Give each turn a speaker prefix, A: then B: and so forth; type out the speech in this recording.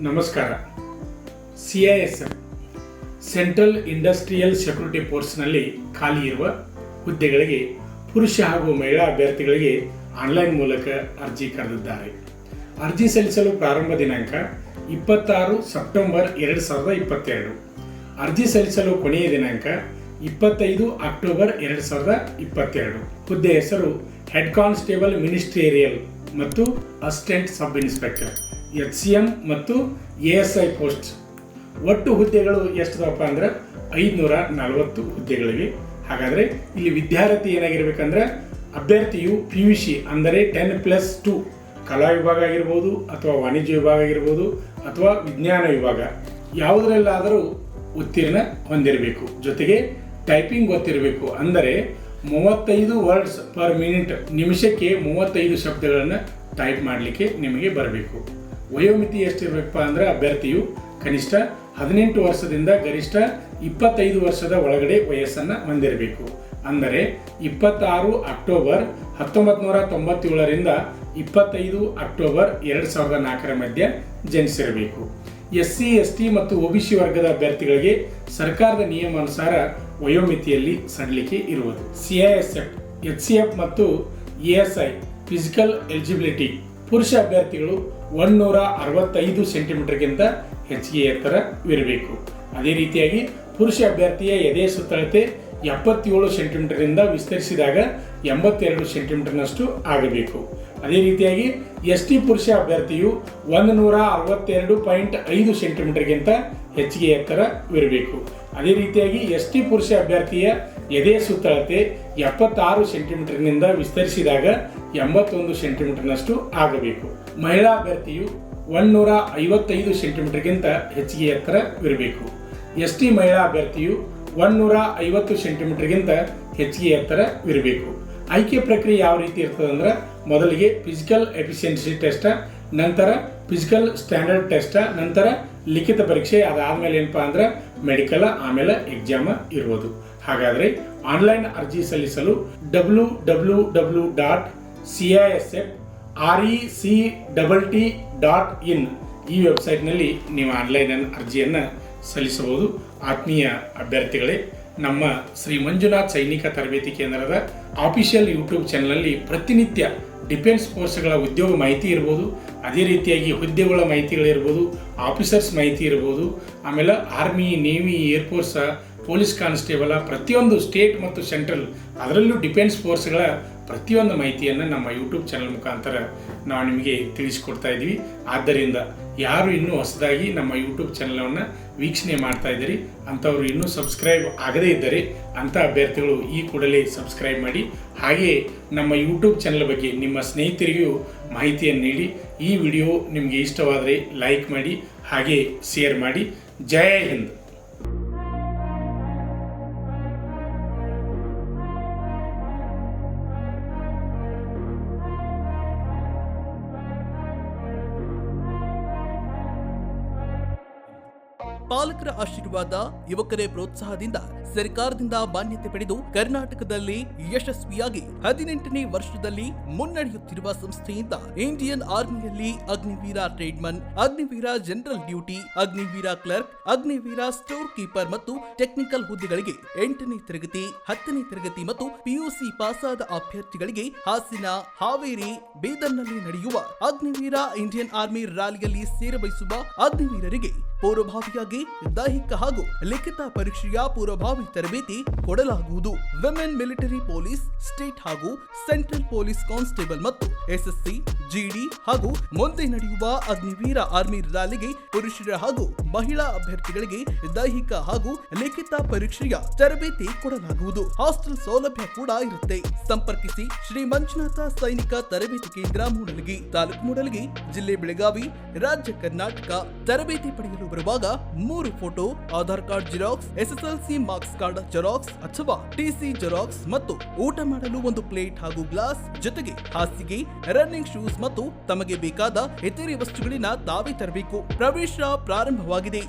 A: ನಮಸ್ಕಾರ. CISF central industrial security ಫೋರ್ಸ್ನಲ್ಲಿ ಖಾಲಿ ಇರುವ ಹುದ್ದೆಗಳಿಗೆ ಪುರುಷ ಹಾಗೂ ಮಹಿಳಾ ಅಭ್ಯರ್ಥಿಗಳಿಗೆ ಆನ್ಲೈನ್ ಮೂಲಕ ಅರ್ಜಿ ಕರೆದಿದ್ದಾರೆ. ಅರ್ಜಿ ಸಲ್ಲಿಸಲು ಪ್ರಾರಂಭ ದಿನಾಂಕ 26 ಸೆಪ್ಟೆಂಬರ್ 2022. ಅರ್ಜಿ ಸಲ್ಲಿಸಲು ಕೊನೆಯ ದಿನಾಂಕ 25 ಅಕ್ಟೋಬರ್ 2022. ಹುದ್ದೆ ಹೆಸರು ಹೆಡ್ ಕಾನ್ಸ್ಟೇಬಲ್ ಮಿನಿಸ್ಟ್ರಿಯಲ್ ಮತ್ತು ಅಸಿಸ್ಟೆಂಟ್ ಸಬ್ ಇನ್ಸ್ಪೆಕ್ಟರ್ HCM ಮತ್ತು ASI ಪೋಸ್ಟ್. ಒಟ್ಟು ಹುದ್ದೆಗಳು ಎಷ್ಟಿದಪ್ಪ ಅಂದ್ರೆ 540 ಹುದ್ದೆಗಳಿವೆ. ಹಾಗಾದರೆ ಇಲ್ಲಿ ವಿದ್ಯಾರ್ಥಿ ಏನಾಗಿರ್ಬೇಕಂದ್ರೆ ಅಭ್ಯರ್ಥಿಯು PUC ಅಂದರೆ 10+2 ಕಲಾ ವಿಭಾಗ ಆಗಿರ್ಬೋದು ಅಥವಾ ವಾಣಿಜ್ಯ ವಿಭಾಗ ಆಗಿರ್ಬೋದು ಅಥವಾ ವಿಜ್ಞಾನ ವಿಭಾಗ ಯಾವುದರಲ್ಲಾದರೂ ಉತ್ತೀರ್ಣ ಹೊಂದಿರಬೇಕು. ಜೊತೆಗೆ ಟೈಪಿಂಗ್ ಗೊತ್ತಿರಬೇಕು. ಅಂದರೆ 35 ವರ್ಡ್ಸ್ ಪರ್ ಮಿನಿಟ್, ನಿಮಿಷಕ್ಕೆ 35 ಶಬ್ದಗಳನ್ನು ಟೈಪ್ ಮಾಡಲಿಕ್ಕೆ ನಿಮಗೆ ಬರಬೇಕು. ವಯೋಮಿತಿ ಎಷ್ಟಿರಬೇಕಪ್ಪ ಅಂದ್ರೆ ಅಭ್ಯರ್ಥಿಯು ಕನಿಷ್ಠ 18 ವರ್ಷದಿಂದ ಗರಿಷ್ಠ 25 ವರ್ಷದ ಒಳಗಡೆ ವಯಸ್ಸನ್ನು ಹೊಂದಿರಬೇಕು. ಅಂದರೆ 26 ಅಕ್ಟೋಬರ್ 1997ರಿಂದ 25 ಅಕ್ಟೋಬರ್ 2004 ಮಧ್ಯೆ ಜನಿಸಿರಬೇಕು. SC ST ಮತ್ತು OBC ವರ್ಗದ ಅಭ್ಯರ್ಥಿಗಳಿಗೆ ಸರ್ಕಾರದ ನಿಯಮಾನುಸಾರ ವಯೋಮಿತಿಯಲ್ಲಿ ಸಡಿಲಿಕೆ ಇರುವುದು. CISF HCF ಮತ್ತು ASI ಫಿಸಿಕಲ್ ಎಲಿಜಿಬಿಲಿಟಿ ಪುರುಷ ಅಭ್ಯರ್ಥಿಗಳು 165 ಸೆಂಟಿಮೀಟರ್ಗಿಂತ ಹೆಚ್ಚಿಗೆ ಎತ್ತರವಿರಬೇಕು. ಅದೇ ರೀತಿಯಾಗಿ ಪುರುಷ ಅಭ್ಯರ್ಥಿಯ ಎದೆಯ ಸುತ್ತಳತೆ 77 ಸೆಂಟಿಮೀಟರ್ನಿಂದ ವಿಸ್ತರಿಸಿದಾಗ 82 ಸೆಂಟಿಮೀಟರ್ನಷ್ಟು ಆಗಬೇಕು. ಅದೇ ರೀತಿಯಾಗಿ ST ಪುರುಷ ಅಭ್ಯರ್ಥಿಯು 162.5 ಸೆಂಟಿಮೀಟರ್ಗಿಂತ ಹೆಚ್ಚಿಗೆ ಎತ್ತರವಿರಬೇಕು. ಅದೇ ರೀತಿಯಾಗಿ ST ಪುರುಷ ಅಭ್ಯರ್ಥಿಯ ಎದೆಯ ಸುತ್ತಳತೆ 76 ಸೆಂಟಿಮೀಟರ್ನಿಂದ ವಿಸ್ತರಿಸಿದಾಗ 81 ಸೆಂಟಿಮೀಟರ್ನಷ್ಟು ಆಗಬೇಕು. ಮಹಿಳಾ ಅಭ್ಯರ್ಥಿಯು 155 ಸೆಂಟಿಮೀಟರ್ಗಿಂತ ಹೆಚ್ಚಿಗೆ ಎತ್ತರವಿರಬೇಕು. ST ಮಹಿಳಾ ಅಭ್ಯರ್ಥಿಯು 150 ಸೆಂಟಿಮೀಟರ್ಗಿಂತ ಹೆಚ್ಚಿಗೆ ಎತ್ತರವಿರಬೇಕು. ಆಯ್ಕೆ ಪ್ರಕ್ರಿಯೆ ಯಾವ ರೀತಿ ಇರ್ತದೆ ಅಂದ್ರೆ ಮೊದಲಿಗೆ ಫಿಸಿಕಲ್ ಎಫಿಷಿಯನ್ಸಿ ಟೆಸ್ಟ್, ನಂತರ ಫಿಸಿಕಲ್ ಸ್ಟ್ಯಾಂಡರ್ಡ್ ಟೆಸ್ಟ್, ನಂತರ ಲಿಖಿತ ಪರೀಕ್ಷೆ, ಅದಾದಮೇಲೆ ಏನಪ್ಪ ಅಂದ್ರೆ ಮೆಡಿಕಲ್, ಆಮೇಲೆ ಎಕ್ಸಾಮ್ ಇರ್ಬೋದು. ಹಾಗಾದರೆ ಆನ್ಲೈನ್ ಅರ್ಜಿ ಸಲ್ಲಿಸಲು www.CISFRECTT.in ಈ ವೆಬ್ಸೈಟ್ನಲ್ಲಿ ನೀವು ಆನ್ಲೈನ್ ಅರ್ಜಿಯನ್ನು ಸಲ್ಲಿಸಬಹುದು. ಆತ್ಮೀಯ ಅಭ್ಯರ್ಥಿಗಳೇ, ನಮ್ಮ ಶ್ರೀ ಮಂಜುನಾಥ್ ಸೈನಿಕ ತರಬೇತಿ ಕೇಂದ್ರದ ಆಫಿಷಿಯಲ್ ಯೂಟ್ಯೂಬ್ ಚಾನಲ್ನಲ್ಲಿ ಪ್ರತಿನಿತ್ಯ ಡಿಫೆನ್ಸ್ ಫೋರ್ಸ್ಗಳ ಉದ್ಯೋಗ ಮಾಹಿತಿ ಇರ್ಬೋದು, ಅದೇ ರೀತಿಯಾಗಿ ಹುದ್ದೆಗಳ ಮಾಹಿತಿಗಳಿರ್ಬೋದು, ಆಫೀಸರ್ಸ್ ಮಾಹಿತಿ ಇರ್ಬೋದು, ಆಮೇಲೆ army, navy, air force, police constable, ಪ್ರತಿಯೊಂದು ಸ್ಟೇಟ್ ಮತ್ತು ಸೆಂಟ್ರಲ್, ಅದರಲ್ಲೂ ಡಿಫೆನ್ಸ್ ಫೋರ್ಸ್ಗಳ ಪ್ರತಿಯೊಂದು ಮಾಹಿತಿಯನ್ನು ನಮ್ಮ ಯೂಟ್ಯೂಬ್ ಚಾನಲ್ ಮುಖಾಂತರ ನಾವು ನಿಮಗೆ ತಿಳಿಸಿಕೊಡ್ತಾ ಇದ್ದೀವಿ. ಆದ್ದರಿಂದ ಯಾರು ಇನ್ನೂ ಹೊಸದಾಗಿ ನಮ್ಮ ಯೂಟ್ಯೂಬ್ ಚಾನಲನ್ನು ವೀಕ್ಷಣೆ ಮಾಡ್ತಾ ಇದ್ದೀರಿ ಅಂಥವ್ರು ಇನ್ನೂ ಸಬ್ಸ್ಕ್ರೈಬ್ ಆಗದೇ ಇದ್ದರೆ ಅಂಥ ಅಭ್ಯರ್ಥಿಗಳು ಈ ಕೂಡಲೇ ಸಬ್ಸ್ಕ್ರೈಬ್ ಮಾಡಿ. ಹಾಗೆಯೇ ನಮ್ಮ ಯೂಟ್ಯೂಬ್ ಚಾನಲ್ ಬಗ್ಗೆ ನಿಮ್ಮ ಸ್ನೇಹಿತರಿಗೂ ಮಾಹಿತಿಯನ್ನು ನೀಡಿ. ಈ ವಿಡಿಯೋ ನಿಮಗೆ ಇಷ್ಟವಾದರೆ ಲೈಕ್ ಮಾಡಿ, ಹಾಗೆ ಶೇರ್ ಮಾಡಿ. ಜೈ ಹಿಂದ್.
B: ಪಾಲಕರ ಆಶೀರ್ವಾದ, ಯುವಕರೇ ಪ್ರೋತ್ಸಾಹದಿಂದ ಸರ್ಕಾರದಿಂದ ಮಾನ್ಯತೆ ಪಡೆದು ಕರ್ನಾಟಕದಲ್ಲಿ ಯಶಸ್ವಿಯಾಗಿ 18ನೇ ವರ್ಷದಲ್ಲಿ ಮುನ್ನಡೆಯುತ್ತಿರುವ ಸಂಸ್ಥೆಯಿಂದ ಇಂಡಿಯನ್ ಆರ್ಮಿಯಲ್ಲಿ Agniveer tradesman, Agniveer general duty, Agniveer clerk, Agniveer store keeper ಮತ್ತು ಟೆಕ್ನಿಕಲ್ ಹುದ್ದೆಗಳಿಗೆ 8ನೇ ತರಗತಿ, 10ನೇ ತರಗತಿ ಮತ್ತು PUC ಪಾಸಾದ ಅಭ್ಯರ್ಥಿಗಳಿಗೆ ಹಾಸನ, ಹಾವೇರಿ, ಬೀದರ್ನಲ್ಲಿ ನಡೆಯುವ ಅಗ್ನಿವೀರ ಇಂಡಿಯನ್ ಆರ್ಮಿ ರ್ಯಾಲಿಯಲ್ಲಿ ಸೇರಬಯಸುವ ಅಗ್ನಿವೀರರಿಗೆ ಪೂರ್ವಭಾವಿಯಾಗಿ ದೈಹಿಕ ಹಾಗೂ ಲಿಖಿತ ಪರೀಕ್ಷೆಯ ಪೂರ್ವಭಾವಿ ತರಬೇತಿ ಕೊಡಲಾಗುವುದು. ವಿಮೆನ್ ಮಿಲಿಟರಿ ಪೊಲೀಸ್, ಸ್ಟೇಟ್ ಹಾಗೂ ಸೆಂಟ್ರಲ್ ಪೊಲೀಸ್ ಕಾನ್ಸ್ಟೇಬಲ್ ಮತ್ತು SSC, GD ಹಾಗೂ ಮುಂದೆ ನಡೆಯುವ ಅಗ್ನಿವೀರ ಆರ್ಮಿ ರ್ಯಾಲಿಗೆ ಪುರುಷರ ಹಾಗೂ ಮಹಿಳಾ ಅಭ್ಯರ್ಥಿಗಳಿಗೆ ದೈಹಿಕ ಹಾಗೂ ಲಿಖಿತ ಪರೀಕ್ಷೆಯ ತರಬೇತಿ ಕೊಡಲಾಗುವುದು. ಹಾಸ್ಟೆಲ್ ಸೌಲಭ್ಯ ಕೂಡ ಇರುತ್ತೆ. ಸಂಪರ್ಕಿಸಿ ಶ್ರೀ ಮಂಜುನಾಥ ಸೈನಿಕ ತರಬೇತಿ ಕೇಂದ್ರ, ಮೂಡಲಗಿ, ತಾಲೂಕು ಮೂಡಲಗಿ, ಜಿಲ್ಲೆ ಬೆಳಗಾವಿ, ರಾಜ್ಯ ಕರ್ನಾಟಕ. ತರಬೇತಿ ಪಡೆಯಲು ಬರುವಾಗ 3 photo, Aadhaar card xerox, SSLC marks card xerox ಅಥವಾ TC ಜೆರಾಕ್ಸ್ ಮತ್ತು ಊಟ ಮಾಡಲು 1 ಪ್ಲೇಟ್ ಹಾಗೂ ಗ್ಲಾಸ್, ಜೊತೆಗೆ ಹಾಸಿಗೆ, ರನ್ನಿಂಗ್ ಶೂಸ್ ಮತ್ತು ತಮಗೆ ಬೇಕಾದ ಇತರೆ ವಸ್ತುಗಳಿನ ತಾವೇ ತರಬೇಕು. ಪ್ರವೇಶ ಪ್ರಾರಂಭವಾಗಿದೆ.